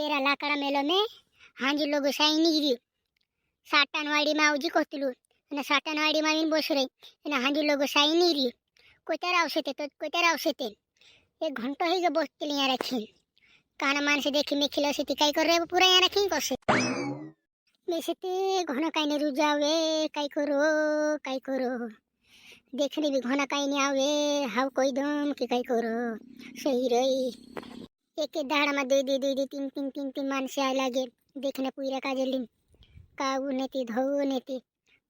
એરા લાકડા મેલો મેં હાંજી લોકો સાઈ નીકળ્યું સાટાનવાડીમાં આવજી કોતલું અને સાટાનવાડીમાં આવીને બોસ રહી અને હાંજી લોકો સાઈ નીકળ્યું કોતાર આવશે તે તો કોતાર આવશે તે એક ઘંટો હઈ ગયો બોસતી અહીંયા રાખી કાના માણસે દેખી મેં ખીલોસીથી કાંઈ કરે પૂરા અહીંયા રાખી કરશે મેસે તે ઘણા કાંઈને રૂજાવે કાંઈ કરો देखने भी घना कहीं नहीं आवे हाउ कोई दम कि कहीं करो सही रही एक दाड़ा में दे तीन मान से आ लगे देखने पूरा काजलिन काऊ नेती धो नेती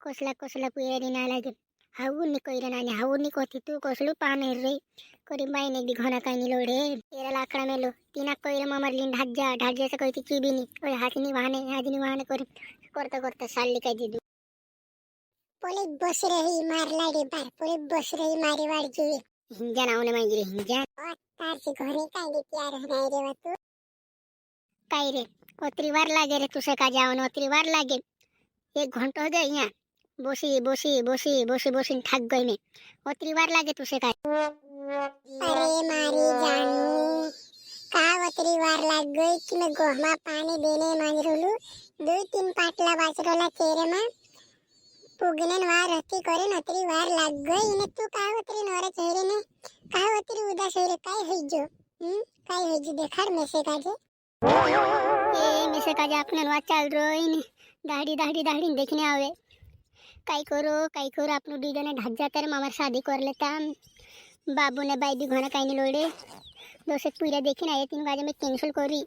कोसला पूरा दिन आ लगे हाउ नहीं कोई रना हाउ नहीं कोती तू कोसलू पाने रही कोरी मायने भी घना कहीं नहीं लोड़े तेरा लाकड़ा में लो तीना कोई ममर लिन ढाक जा से कोई की भी नहीं कोई हाथ नहीं वाहने करता साल लिखा दी पोलीस बस रही मार लागे बार पोलीस बस रही मारी वाड़ जुए हिंजा नावने मांगी हिंजा और तार से घरे कांगे प्यार हनाई रे तू काई रे ओतरी वार लागे रे तुसे का जाओ न ओतरी वार लागे एक घंटो हो गया यहाँ बोसी थक गई मैं ओतरी वार लागे तुसे का अरे मारी जानू का ओतरी वार लाग गई कि मैं गोहमा पानी देने मांग रोलू 2-3 पाटला बाचरोला चेहरे में पुगने वार रहती करे नतरी वार लाग गई ने तू का उतरी नोरे चेहरे ने का उतरी उदास होरे काय होइजो काय होइजो देखाड़ मेसे काजे आपने वा चल रोई ने दाढ़ी देखने आवे काय करो आपनु दीदा ने ढक जाता रे मामार शादी कर लेता बाबू ने बाई भी घना काई नहीं लोड़े दोसे पूरा देखी ना ये 3 बजे में कैंसिल करी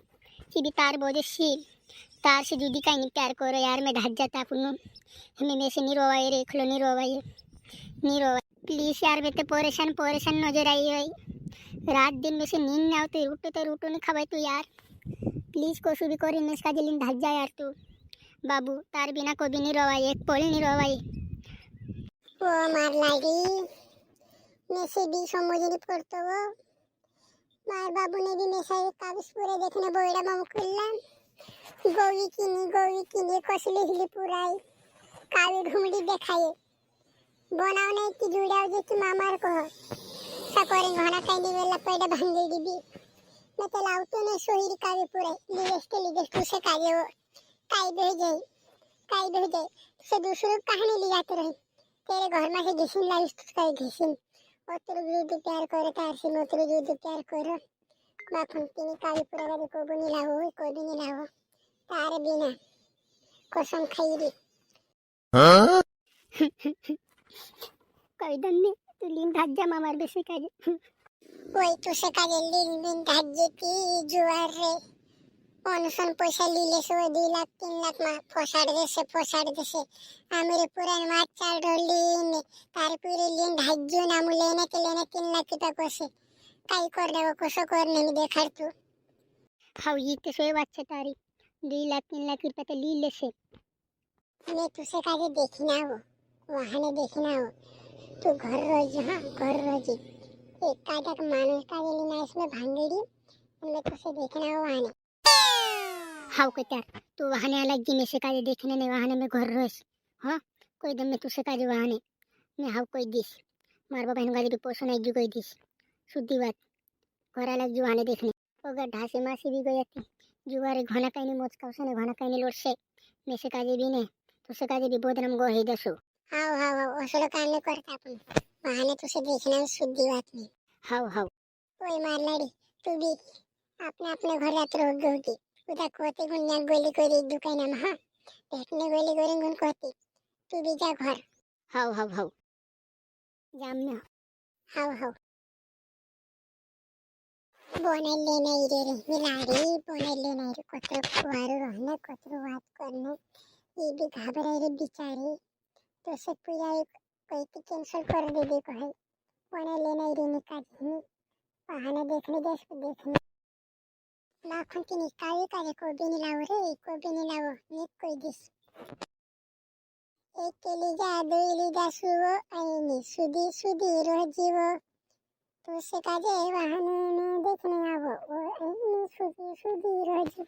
कि भी तार बोझे सी तार से जुदी काई नहीं प्यार करो यार मैं ढक जाता अपनु हमें में से नहीं रोवाए रे खलो नहीं रोवाए प्लीज यार मैं तो परेशान नजर आई है रात दिन में से नींद ना आती रूटो नहीं खवाए तू यार प्लीज कोसु भी करी मैं इसका जलिन ढक जा यार तू बाबू तार बिना को भी नहीं रोवाए एक पल नहीं रोवाए ओ मार लागी मैं से भी समझ नहीं पड़तो वो मार बाबू ने भी मैं से काबिस पूरे देखने बोइड़ा ममकुल्ला गोवी की कसली हिली पुराई कावी घुमड़ी देखाए बनाव नहीं कि जुड़ाव जे कि मामार को सकोरी घना काई वेला पेड़ भांगी दिबी मैं तो लाउतो ने सोहिरी कावी पुराई लिगेस तुसे काजे वो काई बह जाए से दूसरों कहानी ले जाते रहे तेरे घर में से घिसिन लाइस तुझका घिसिन और तेरे जुद प्यार करे तार से मोतरे जुद प्यार करो बापन तिनी कावी पुराई को भी नहीं लावो तारे बिना कसम खाई रे कोई दम नहीं तू लीन ढक जा मामार बेसे काजे कोई तुसे काजे लीन ढक जेती जुआर रे ओनसन पैसा लीले सो 2 लाख 3 लाख मा पोसाड़ देसे आमेरे पुरान माच चाल रोलीन तार पूरे लीन ढक जो नामु लेने 3 लाख की तक से काई कर देवो कसो कर नहीं देखाड़ तू हाउ ये तो सोई बात छे तारी 2 लाख 3 लाख रुपया तो लीले से मैं तुसे काजे देखना हो वहाने देखना हो तू घर रोज एक काटा का मानुस काजे लेना इसमें भांगेड़ी मैं तुसे देखना हो वहाने हाउ कतार तू वहाने अलग जी में से काजे देखने ने वहाने में घर रोज हां कोई दम में तुसे काजे वहाने मैं हाउ कोई दिस मार बाबा नु गाड़ी पोसो नहीं कोई दिस शुद्धि बात घर अलग जो वहाने देखने ओगा ढासे मासी भी गई थी जुवारे घना काईनी मोच कावसे ने घना काईनी लोटसे में से काजे भी ने तुसे काजे भी बोदरम गो हे दसो हाउ असलो काम नहीं करता अपन वहाने तुसे देखना शुद्धि बात नहीं हाउ ओए मार लाड़ी तू भी अपने घर रात रोग होगी उदा कोते गुन्या गोली कोरी दुकान में हां देखने गोली गोरी गुन कोती तू भी जा घर हाउ जामना हाउ बोने लेने रे मिलाड़ी बोने लेने रे कोतरो कुवारो रहने कोतरो बात करने ये भी घबराई रे बेचारी तो से पूरा कोई की कैंसिल कर दे कहे बोने लेने रे निकाजी वहाने देखने लाखों की निकाली करे को भी नहीं लाओ निक कोई दिस एक के लीजा 2 लीजा सुवो आईनी सुदी रोजीवो तो से काजे वहाने देखने आवो ओ आईनी सुदी रोजीवो